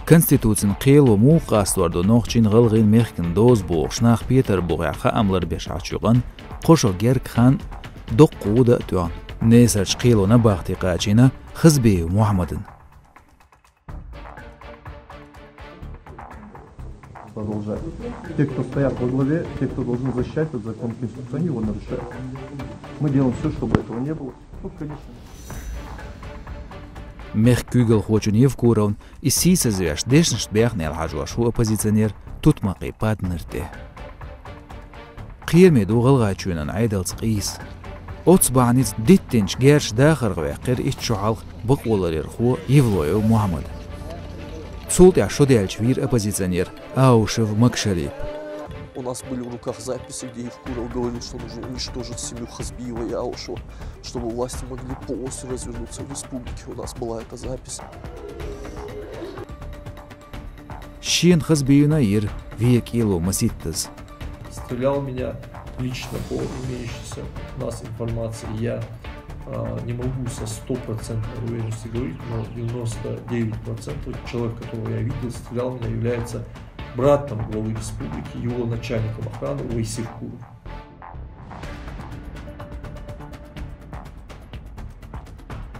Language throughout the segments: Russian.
Konstitutsiyan qeyl ve muqastordu noqçin gılgın mehkin doz boğuşnaq Peterburg'a amlar beş açıqan qoşo gerkhan doqquda tuan. Несерч қилу на бахти қачина Хызбеев Мухаммадин. Продолжать. Те, кто стоят во главе, те, кто должны защищать этот закон Конституции, они его нарушают. Мы делаем все, чтобы этого не было. Ну, конечно. Мехкюгел хочун евкурон и сисазвяш дешнш бяхнел хажуашу оппозиционер тутмақи паднырте. Қирмеду ғылғачуынан айдалц қиис. Отсбаниц диттинч герш дахар гвекер иччуалх бақуларир ху Евлоев Мухаммад. Султя шоделчвир оппозиционер Аушев Макшари. У нас были в руках записи, где Евкуров говорил, что нужно уничтожить семью Хазбиева и Аушева, чтобы власти могли полностью развернуться в республике. У нас была эта запись. Шин Хазбиевна ир век илу маситтаз. Стрелял меня лично по имеющейся у нас информации. Я не могу со 100% уверенностью говорить, но 99% человек, которого я видел, стрелял меня, является братом главы республики, его начальником охраны Вайсевкуров.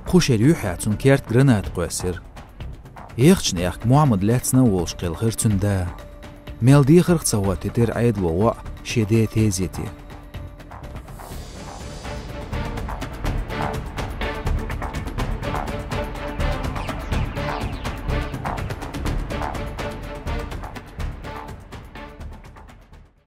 Хушерю хатун керт гранат қуасир. Ехчн яхк Мухаммад ләтсна олшқил хырчунда. Мелди хырқ саваты тер айд луа шеде тезети.